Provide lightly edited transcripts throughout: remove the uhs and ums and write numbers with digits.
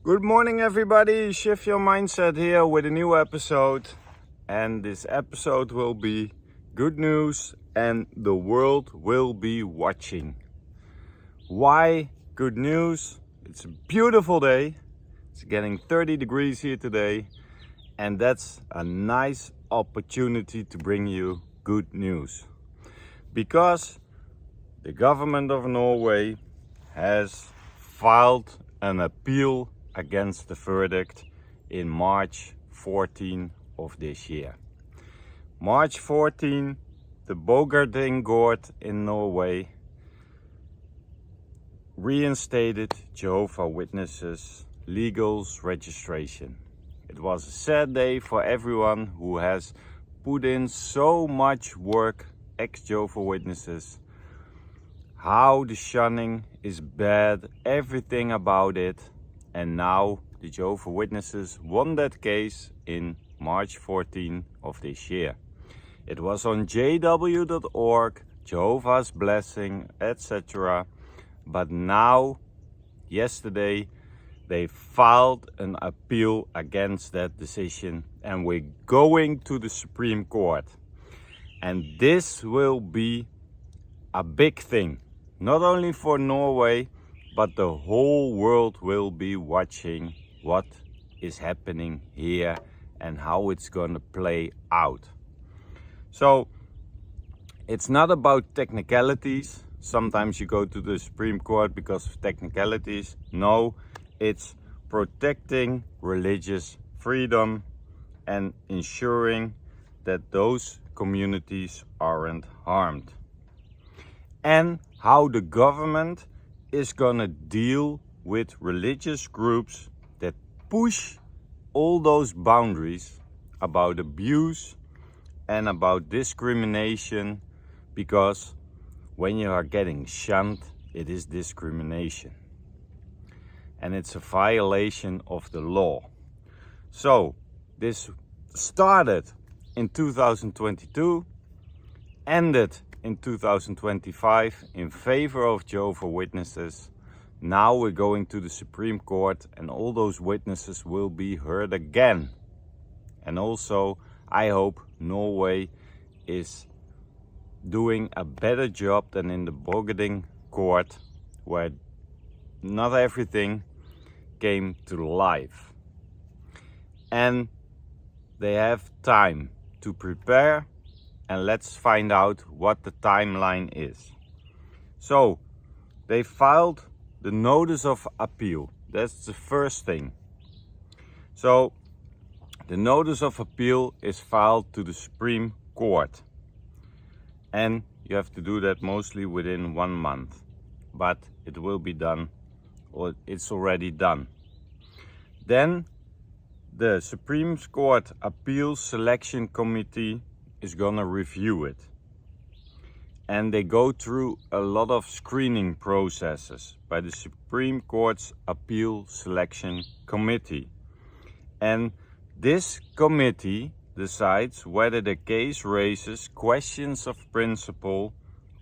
Good morning, everybody. Shift your mindset here with a new episode. And this episode will be good news and the world will be watching. Why good news? It's a beautiful day. It's getting 30 degrees here today. And that's a nice opportunity to bring you good news. Because the government of Norway has filed an appeal against the verdict in March 14 of this year. March 14, the Bogarting Court in Norway reinstated Jehovah's Witnesses legal registration. It was a sad day for everyone who has put in so much work, ex-Jehovah's Witnesses, how the shunning is bad, everything about it. And now the Jehovah's Witnesses won that case in March 14 of this year. It was on jw.org, Jehovah's Blessing, etc. But now, yesterday, they filed an appeal against that decision and we're going to the Supreme Court. And this will be a big thing, not only for Norway, but the whole world will be watching what is happening here and how it's going to play out. So it's not about technicalities. Sometimes you go to the Supreme Court because of technicalities. No, it's protecting religious freedom and ensuring that those communities aren't harmed. And how the government is gonna deal with religious groups that push all those boundaries about abuse and about discrimination, because when you are getting shunned, it is discrimination. And it's a violation of the law. So this started in 2022, ended in 2025 in favor of Jehovah's Witnesses. Now we're going to the Supreme Court and all those witnesses will be heard again. And also, I hope Norway is doing a better job than in the Bogarting Court, where not everything came to life. And they have time to prepare. And let's find out what the timeline is. So, they filed the notice of appeal. That's the first thing. So, the notice of appeal is filed to the Supreme Court. And you have to do that mostly within 1 month. But it will be done, or it's already done. Then, the Supreme Court Appeals Selection Committee is gonna review it. And they go through a lot of screening processes by the Supreme Court's Appeal Selection Committee. And this committee decides whether the case raises questions of principle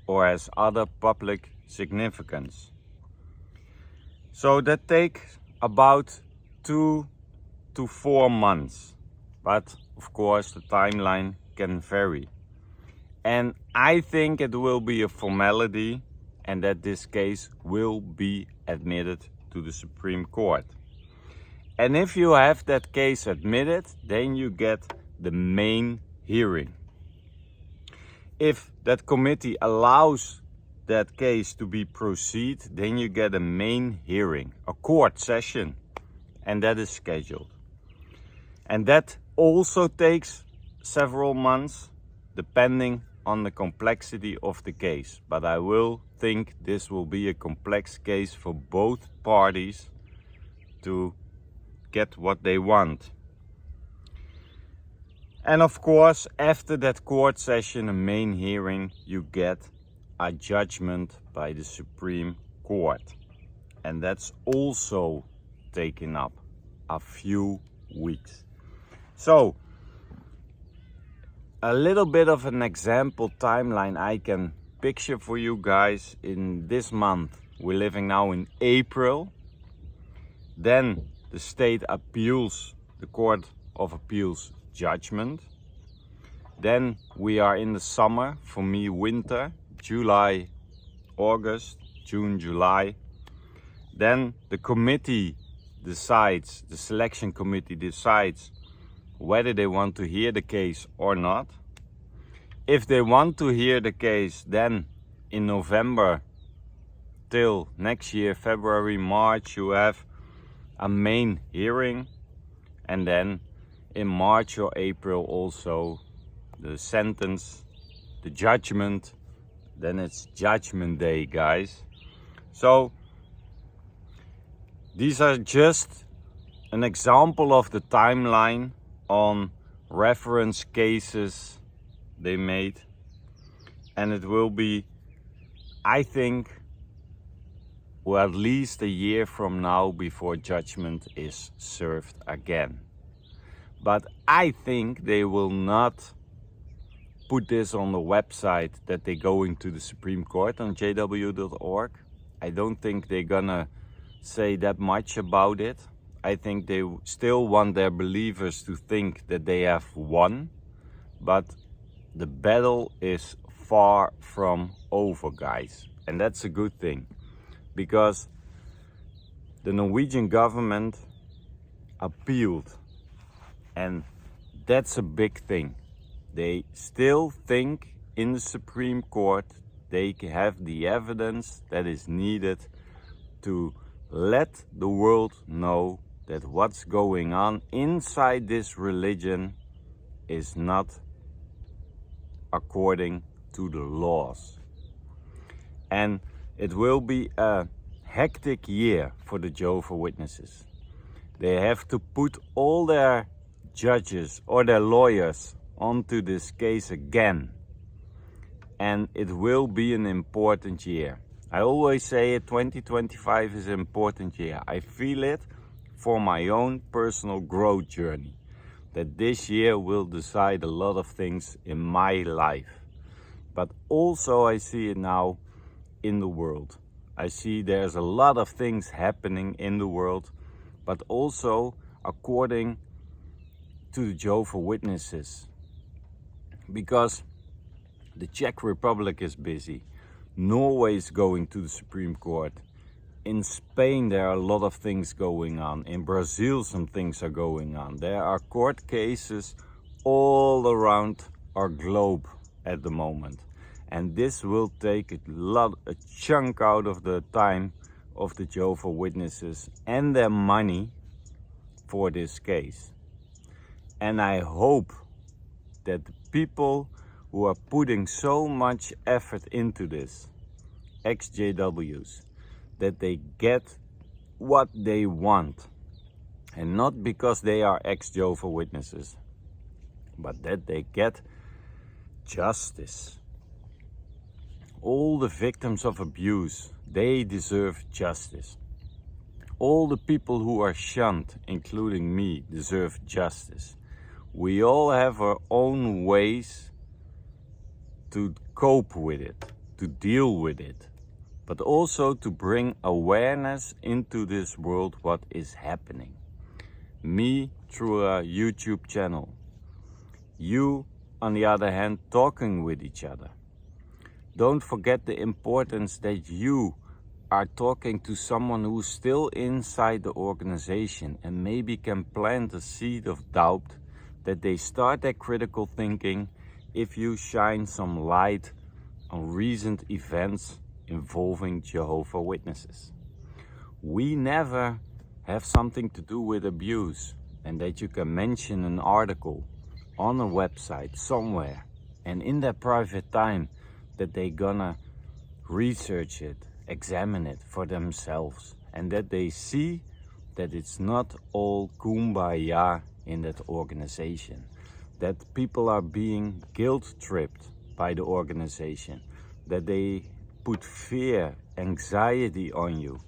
or has other public significance. So that takes about 2 to 4 months. But of course the timeline can vary. And I think it will be a formality and that this case will be admitted to the Supreme Court. And if you have that case admitted, then you get the main hearing. If that committee allows that case to be proceed, then you get a main hearing, a court session, and that is scheduled. And that also takes several months, depending on the complexity of the case. But I will think this will be a complex case for both parties to get what they want. And of course, after that court session, a main hearing, you get a judgment by the Supreme Court. And that's also taken up a few weeks. So, a little bit of an example timeline I can picture for you guys in this month. We're living now in April. Then the state appeals the Court of Appeals judgment. Then we are in the summer, for me winter, July, August, June, July. Then the committee decides, the selection committee decides whether they want to hear the case or not. If they want to hear the case, then in November till next year, February, March, you have a main hearing, and then in March or April also the sentence, the judgment. Then it's judgment day, guys. So these are just an example of the timeline on reference cases they made, and it will be, I think, well, at least a year from now before judgment is served again. But I think they will not put this on the website that they're going to the Supreme Court on jw.org. I don't think they're gonna say that much about it. I think they still want their believers to think that they have won, but the battle is far from over, guys. And that's a good thing, because the Norwegian government appealed, and that's a big thing. They still think in the Supreme Court they have the evidence that is needed to let the world know that what's going on inside this religion is not according to the laws. And it will be a hectic year for the Jehovah's Witnesses. They have to put all their judges or their lawyers onto this case again, and it will be an important year. I always say it, 2025 is an important year. I feel it for my own personal growth journey, that this year will decide a lot of things in my life. But also I see it now in the world. I see there's a lot of things happening in the world, but also according to the Jehovah's Witnesses. Because the Czech Republic is busy. Norway is going to the Supreme Court. In Spain there are a lot of things going on. In Brazil some things are going on. There are court cases all around our globe at the moment. And this will take a chunk out of the time of the Jehovah's Witnesses and their money for this case. And I hope that the people who are putting so much effort into this, ex-JWs, that they get what they want. And not because they are ex-Jehovah's Witnesses, but that they get justice. All the victims of abuse, they deserve justice. All the people who are shunned, including me, deserve justice. We all have our own ways to cope with it, to deal with it, but also to bring awareness into this world what is happening. Me through a YouTube channel. You, on the other hand, talking with each other. Don't forget the importance that you are talking to someone who's still inside the organization and maybe can plant a seed of doubt that they start their critical thinking if you shine some light on recent events involving Jehovah's Witnesses. We never have something to do with abuse, and that you can mention an article on a website somewhere, and in their private time that they gonna research it, examine it for themselves, and that they see that it's not all kumbaya in that organization, that people are being guilt-tripped by the organization, that they put fear, anxiety on you.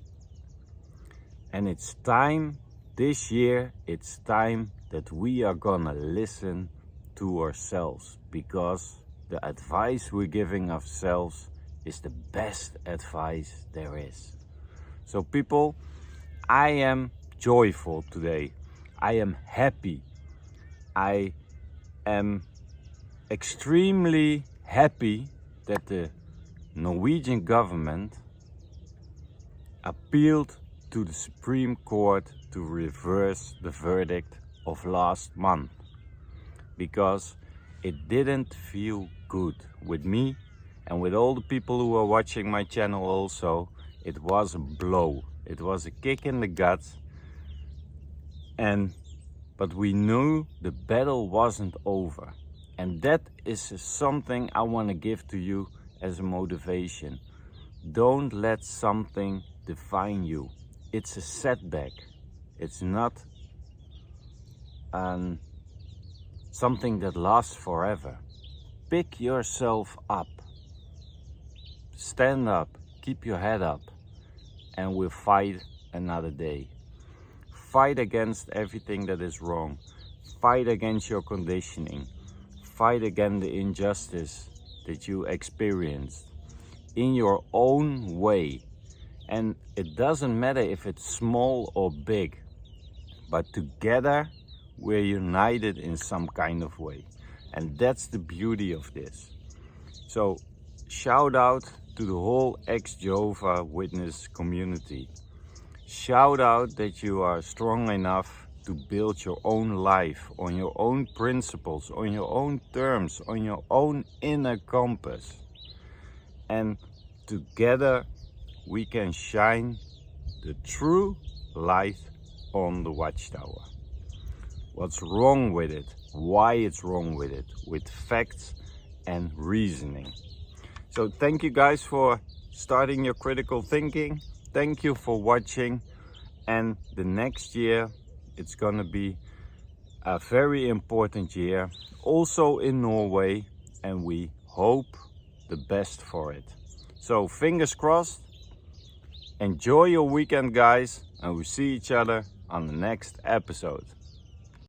And it's time, this year, it's time that we are gonna listen to ourselves, because the advice we're giving ourselves is the best advice there is. So people, I am joyful today. I am happy. I am extremely happy that the Norwegian government appealed to the Supreme Court to reverse the verdict of last month, because it didn't feel good with me and with all the people who are watching my channel also. It was a blow. It was a kick in the guts. But we knew the battle wasn't over. And that is something I want to give to you as a motivation. Don't let something define you. It's a setback. It's not something that lasts forever. Pick yourself up. Stand up. Keep your head up. And we'll fight another day. Fight against everything that is wrong. Fight against your conditioning. Fight against the injustice that you experienced in your own way. And it doesn't matter if it's small or big, but together we're united in some kind of way. And that's the beauty of this. So shout out to the whole ex-Jehovah Witness community. Shout out that you are strong enough to build your own life on your own principles, on your own terms, on your own inner compass. And together we can shine the true light on the watchtower. What's wrong with it? Why it's wrong with it? With facts and reasoning. So thank you guys for starting your critical thinking. Thank you for watching. And the next year, it's gonna be a very important year, also in Norway, and we hope the best for it. So fingers crossed. Enjoy your weekend, guys, and we'll see each other on the next episode.